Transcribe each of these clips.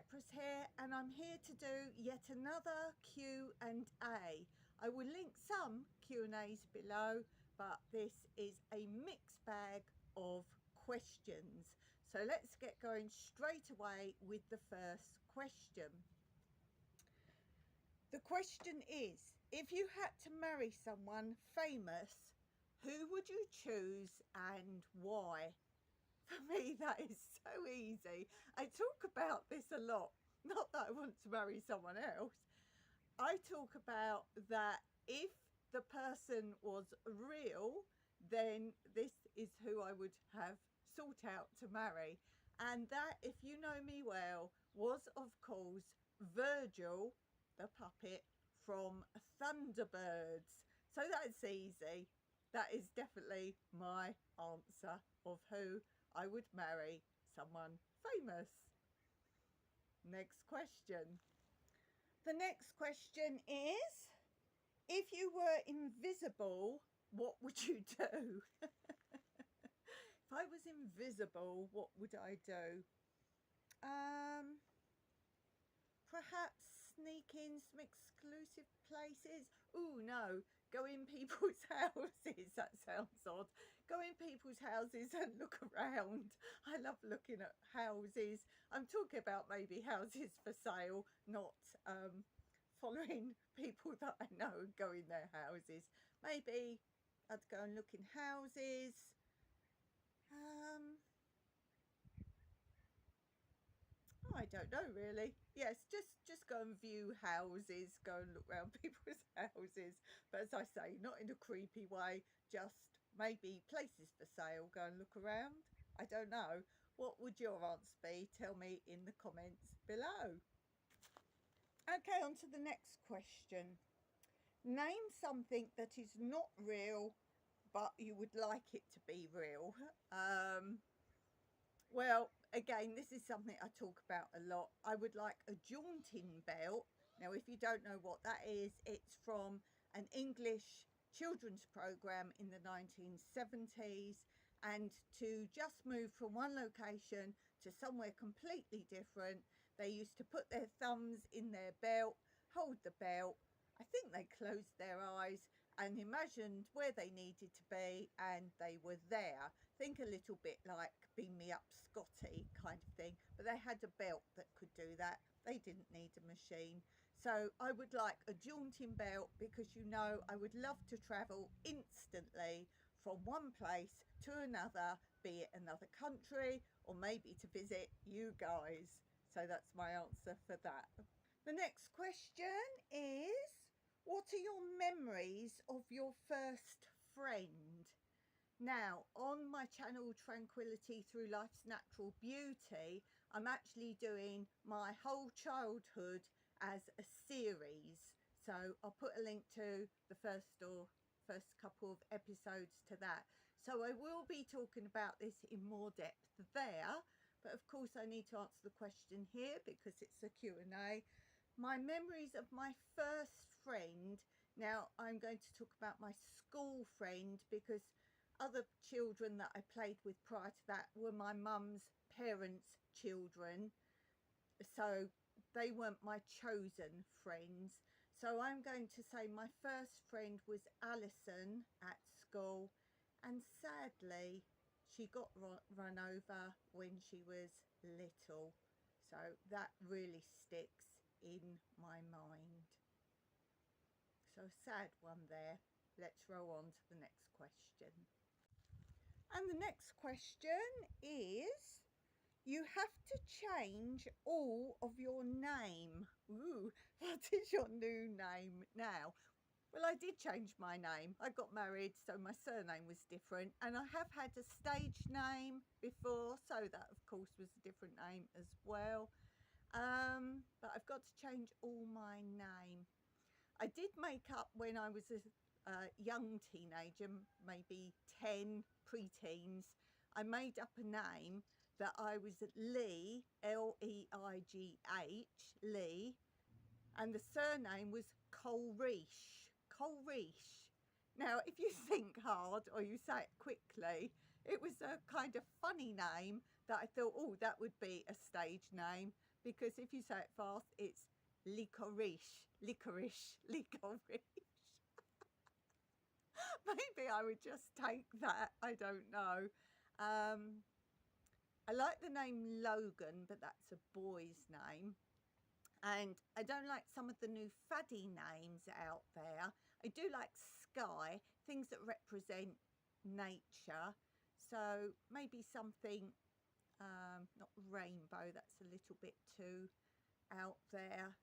Cypress here, and I'm here to do yet another Q&A. I will link some Q&As below, but this is a mixed bag of questions. So let's get going straight away with the first question. The question is, if you had to marry someone famous, who would you choose and why? For me, that is so easy. I talk about this a lot. Not that I want to marry someone else. I talk about that if the person was real, then this is who I would have sought out to marry. And that, if you know me well, was of course Virgil, the puppet from Thunderbirds. So that's easy. That is definitely my answer of who I would marry, someone famous. Next question. The next question is, if you were invisible, what would you do? If I was invisible, what would I do? Perhaps sneak in some exclusive places. Oh no, go in people's houses. That sounds odd. Go in people's houses and look around. I love looking at houses. I'm talking about maybe houses for sale, not following people that I know and go in their houses. Maybe I'd go and look in houses. I don't know really. Yes, just go and view houses, go and look around people's houses. But as I say, not in a creepy way, just maybe places for sale, go and look around. I don't know. What would your answer be? Tell me in the comments below. Okay, on to the next question. Name something that is not real, but you would like it to be real. Well, again, this is something I talk about a lot. I would like a jaunting belt. Now, if you don't know what that is, it's from an English children's program in the 1970s. And to just move from one location to somewhere completely different, they used to put their thumbs in their belt, hold the belt. I think they closed their eyes and imagined where they needed to be, and they were there. Think a little bit like Beam Me Up Scotty kind of thing, but they had a belt that could do that. They didn't need a machine. So I would like a jaunting belt, because you know I would love to travel instantly from one place to another, be it another country or maybe to visit you guys. So that's my answer for that. The next question is, what are your memories of your first friend? Now, on my channel Tranquillity Through Life's Natural Beauty, I'm actually doing my whole childhood as a series. So I'll put a link to the first couple of episodes to that. So I will be talking about this in more depth there. But of course I need to answer the question here because it's a Q&A. My memories of my first friend. Now I'm going to talk about my school friend, because other children that I played with prior to that were my mum's parents' children. So they weren't my chosen friends. So I'm going to say my first friend was Alison at school. And sadly, she got run over when she was little. So that really sticks in my mind. So a sad one there. Let's roll on to the next question. And the next question is, you have to change all of your name. Ooh, what is your new name now? Well, I did change my name. I got married, so my surname was different. And I have had a stage name before, so that of course was a different name as well. But I've got to change all my name. I did make up when I was a young teenager, maybe 10, pre-teens. I made up a name that I was Lee, L-E-I-G-H, Lee, and the surname was Colreish. Colreish. Now, if you think hard or you say it quickly, it was a kind of funny name that I thought, oh, that would be a stage name. because if you say it fast, it's licorice, licorice, licorice. Maybe I would just take that. I don't know. I like the name Logan, but that's a boy's name. And I don't like some of the new faddy names out there. I do like Sky, things that represent nature. So maybe something, not rainbow, that's a little bit too out there.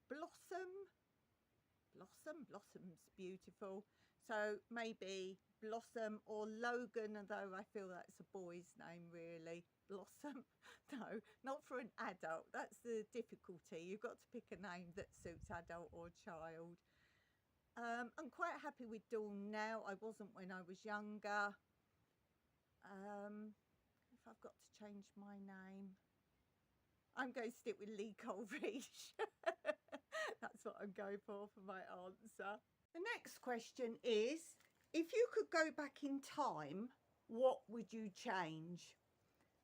Blossom, Blossom's beautiful. So maybe Blossom or Logan, although I feel that's a boy's name really. Blossom, no, not for an adult. That's the difficulty. You've got to pick a name that suits adult or child. I'm quite happy with Dawn now. I wasn't when I was younger. If I've got to change my name, I'm going to stick with Lee Colrich. That's what I'm going for my answer. The next question is, if you could go back in time, what would you change?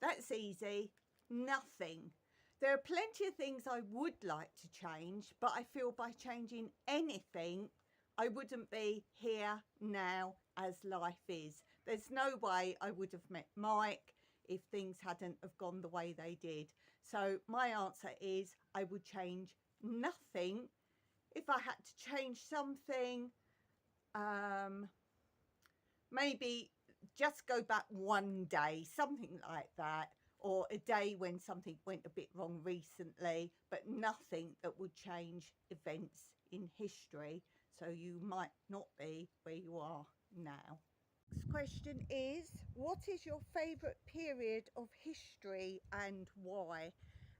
That's easy. Nothing. There are plenty of things I would like to change, but I feel by changing anything, I wouldn't be here now as life is. There's no way I would have met Mike if things hadn't have gone the way they did. So my answer is I would change nothing. If I had to change something, maybe just go back one day, something like that, or a day when something went a bit wrong recently, but nothing that would change events in history. So you might not be where you are now. Next question is, what is your favourite period of history and why?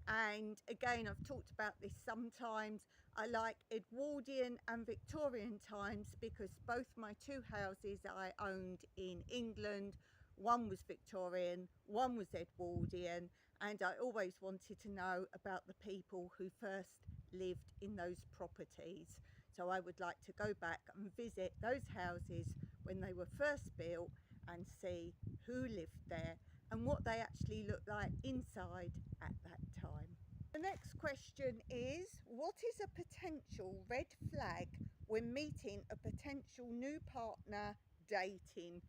And again, I've talked about this sometimes. I like Edwardian and Victorian times because both my two houses I owned in England, one was Victorian, one was Edwardian, and I always wanted to know about the people who first lived in those properties. So I would like to go back and visit those houses when they were first built and see who lived there and what they actually looked like inside at that time. The next question is, what is a potential red flag when meeting a potential new partner dating?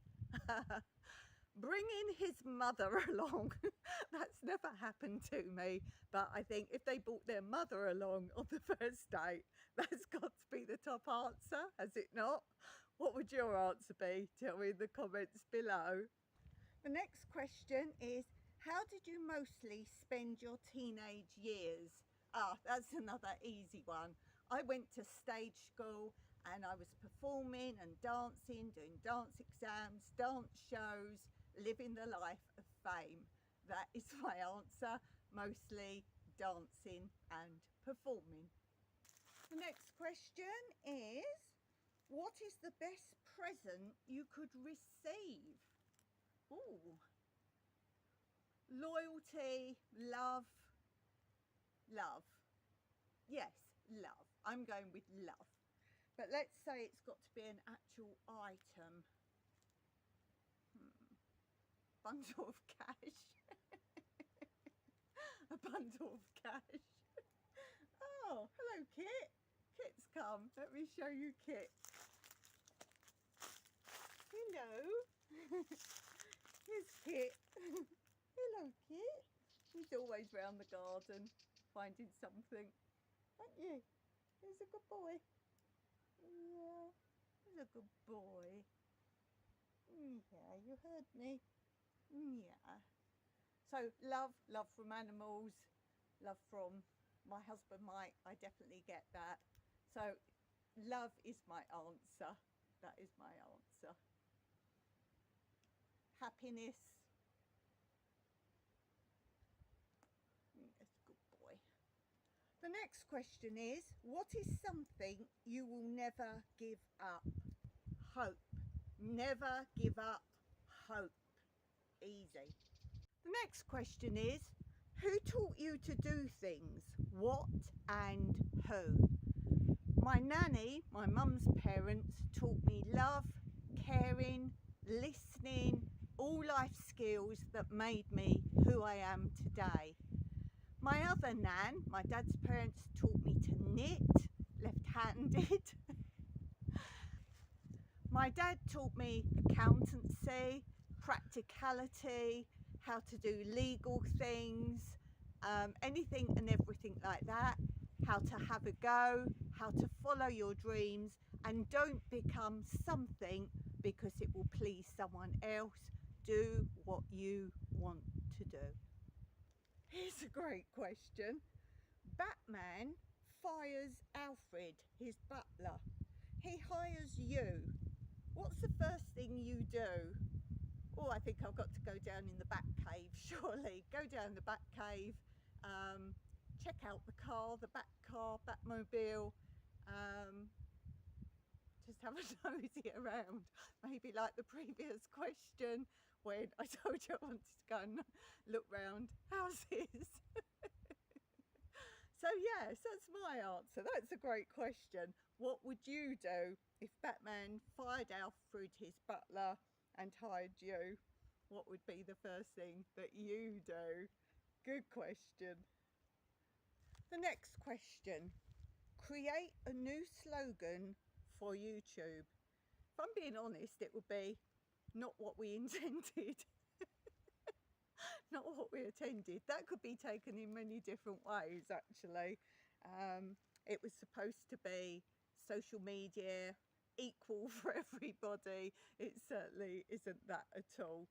Bringing his mother along. That's never happened to me, but I think if they brought their mother along on the first date, that's got to be the top answer, has it not? What would your answer be? Tell me in the comments below. The next question is, how did you mostly spend your teenage years? That's another easy one. I went to stage school and I was performing and dancing, doing dance exams, dance shows, living the life of fame. That is my answer, mostly dancing and performing. The next question is, what is the best present you could receive? Ooh. Loyalty, love. Yes, love. I'm going with love. But let's say it's got to be an actual item. Bundle of cash. A bundle of cash. Oh, hello Kit. Kit's come. Let me show you Kit. Hello. Here's Kit. Hello Kit. He's always round the garden finding something. Aren't you? He's a good boy. Yeah, he's a good boy. Yeah, you heard me. Yeah. So love from animals, love from my husband Mike, I definitely get that. So love is my answer. That is my answer. Happiness. That's a good boy. The next question is, what is something you will never give up? Hope. Never give up hope. Easy. The next question is, who taught you to do things? What and who? My nanny, my mum's parents, taught me love, caring, listening, all life skills that made me who I am today. other nan, my dad's parents, taught me to knit, left-handed. My dad taught me accountancy, practicality, how to do legal things, anything and everything like that, how to have a go, how to follow your dreams, and don't become something because it will please someone else. Do what you want to do. Here's a great question. Batman fires Alfred, his butler. He hires you. What's the first thing you do? Oh, I think I've got to go down in the back cave, surely. Go down the back cave, check out the car, the back car, Batmobile, just have a nosy around. Maybe like the previous question when I told you I wanted to go and look round houses. So yes, that's my answer. That's a great question. What would you do if Batman fired Alfred, his butler, and hired you? What would be the first thing that you do? Good question. The next question. Create a new slogan for YouTube. If I'm being honest, it would be not what we intended. Not what we attended. That could be taken in many different ways, actually. It was supposed to be social media, equal for everybody. It certainly isn't that at all.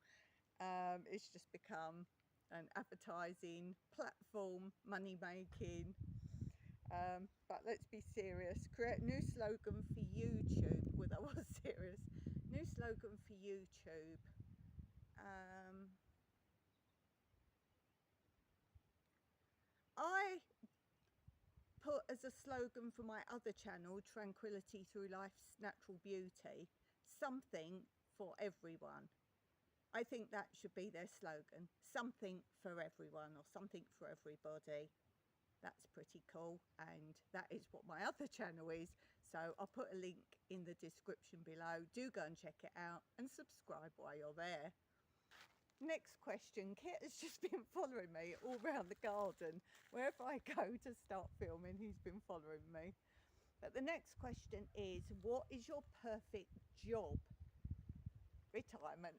It's just become an advertising platform, money making. But let's be serious. Create a new slogan for YouTube. Well, that was serious. New slogan for YouTube. I put as a slogan for my other channel, Tranquility Through Life's Natural Beauty, something for everyone. I think that should be their slogan. Something for everyone or something for everybody. That's pretty cool, and that is what my other channel is. So I'll put a link in the description below. Do go and check it out and subscribe while you're there. Next question. Kit has just been following me all around the garden. Wherever I go to start filming, he's been following me. But the next question is, what is your perfect job? Retirement.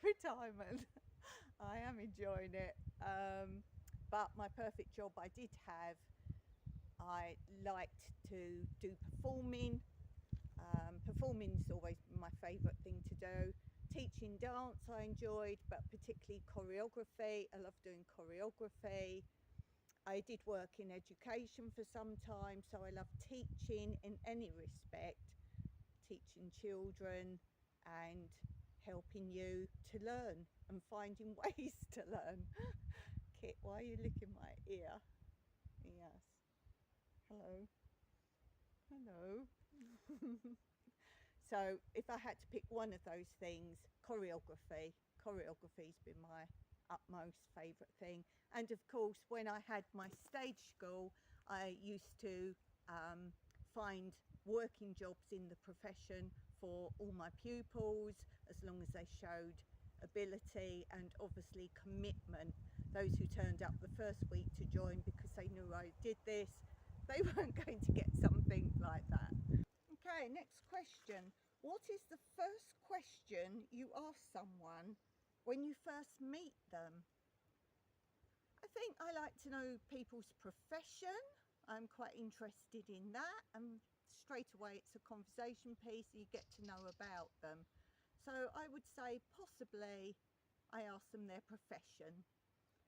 Retirement. I am enjoying it. But my perfect job I did have, I liked to do performing. Performing's always my favourite thing to do. Teaching dance I enjoyed, but particularly choreography. I love doing choreography. I did work in education for some time, so I love teaching in any respect. Teaching children and helping you to learn and finding ways to learn. Kit, why are you licking my ear? Yes. Hello. Hello. So if I had to pick one of those things, choreography. Choreography's been my utmost favourite thing. And of course, when I had my stage school, I used to find working jobs in the profession for all my pupils, as long as they showed ability and obviously commitment. Those who turned up the first week to join because they knew I did this, they weren't going to get something like that. Okay, next question. What is the first question you ask someone when you first meet them? I think I like to know people's profession. I'm quite interested in that, and straight away it's a conversation piece and you get to know about them. So I would say possibly I ask them their profession.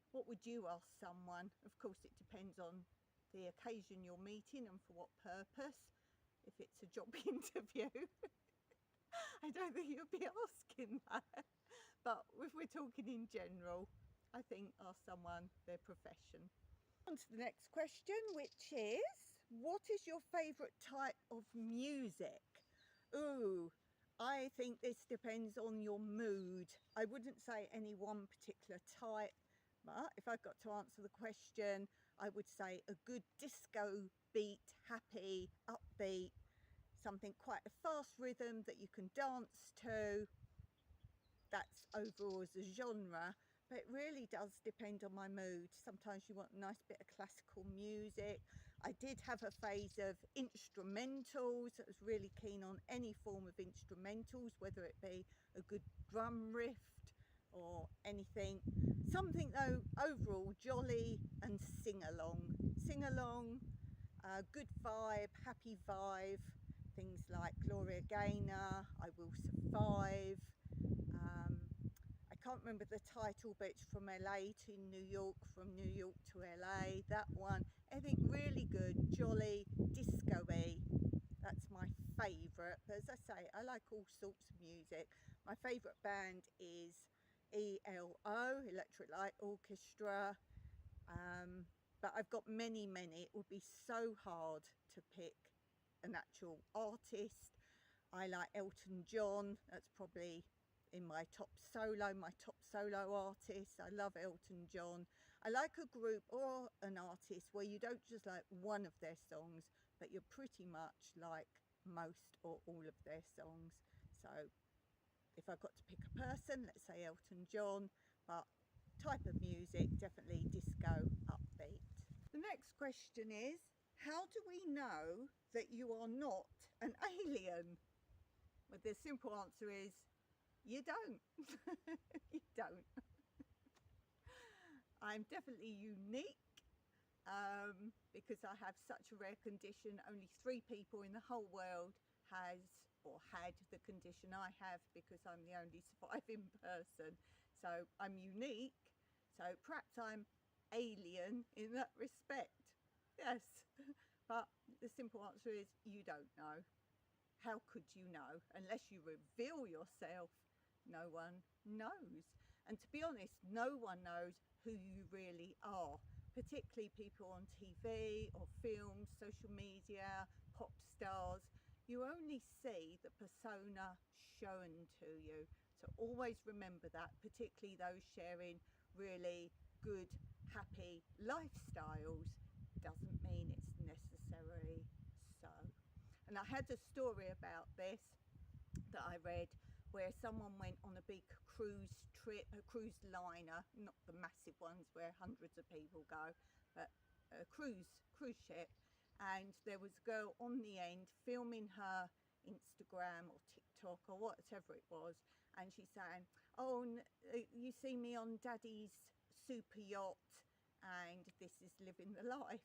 What would you ask someone? Of course it depends on the occasion you're meeting and for what purpose. If it's a job interview, I don't think you'll be asking that. But if we're talking in general, I think ask someone their profession. On to the next question, which is, what is your favourite type of music? Ooh, I think this depends on your mood. I wouldn't say any one particular type, but if I've got to answer the question, I would say a good disco beat, happy, upbeat, something quite a fast rhythm that you can dance to. That's overall as a genre, but it really does depend on my mood. Sometimes you want a nice bit of classical music. I did have a phase of instrumentals. I was really keen on any form of instrumentals, whether it be a good drum riff or anything. Something though overall jolly and sing along. Sing along, good vibe, happy vibe. Things like Gloria Gaynor, I Will Survive. I can't remember the title, but it's from LA to New York, from New York to LA. That one, I think really good, jolly, disco-y. That's my favourite. But as I say, I like all sorts of music. My favourite band is ELO, Electric Light Orchestra. But I've got many. It would be so hard to pick an actual artist. I like Elton John. That's probably in my top solo artist. I love Elton John. I like a group or an artist where you don't just like one of their songs, but you're pretty much like most or all of their songs. So if I've got to pick a person, let's say Elton John, but type of music, definitely disco upbeat. The next question is, how do we know that you are not an alien? Well, the simple answer is, you don't. You don't. I'm definitely unique because I have such a rare condition. Only 3 people in the whole world has or had the condition I have, because I'm the only surviving person. So I'm unique. So perhaps I'm alien in that respect. Yes. But the simple answer is, you don't know. How could you know? Unless you reveal yourself, no one knows. And to be honest, no one knows who you really are, particularly people on TV or films, social media, pop stars. You only see the persona shown to you. So always remember that, particularly those sharing really good, happy lifestyles. Doesn't mean it's necessary so. And I had a story about this that I read, where someone went on a big cruise trip, a cruise liner, not the massive ones where hundreds of people go, but a cruise ship, and there was a girl on the end filming her Instagram or TikTok or whatever it was, and she's saying, oh, you see me on Daddy's super yacht, and this is living the life.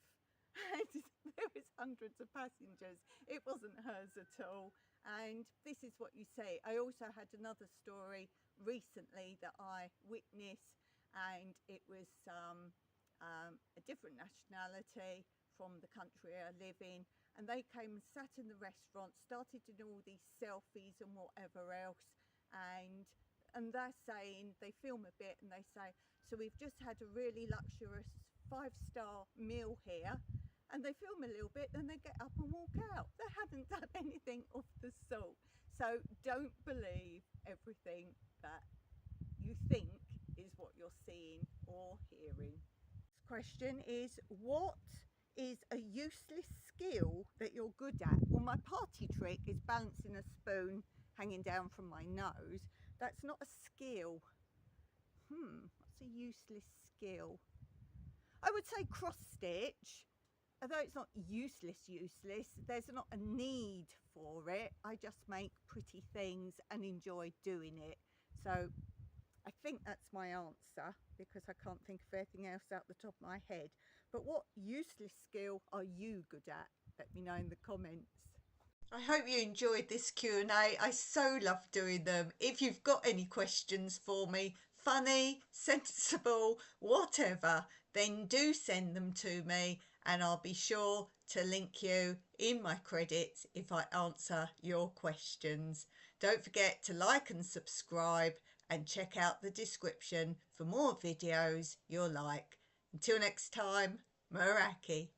And there was hundreds of passengers. It wasn't hers at all. And this is what you say. I also had another story recently that I witnessed, and it was a different nationality from the country I live in, and they came and sat in the restaurant, started doing all these selfies and whatever else, and they're saying, they film a bit and they say, so we've just had a really luxurious 5-star meal here. And they film a little bit, then they get up and walk out. They hadn't done anything of the sort. So don't believe everything that you think is what you're seeing or hearing. This question is, what is a useless skill that you're good at? Well, my party trick is balancing a spoon hanging down from my nose. That's not a skill. What's a useless skill? I would say cross stitch. Although it's not useless, there's not a need for it. I just make pretty things and enjoy doing it. So I think that's my answer, because I can't think of anything else out the top of my head. But what useless skill are you good at? Let me know in the comments. I hope you enjoyed this Q&A. I so love doing them. If you've got any questions for me, funny, sensible, whatever, then do send them to me, and I'll be sure to link you in my credits if I answer your questions. Don't forget to like and subscribe, and check out the description for more videos you'll like. Until next time, Meraki.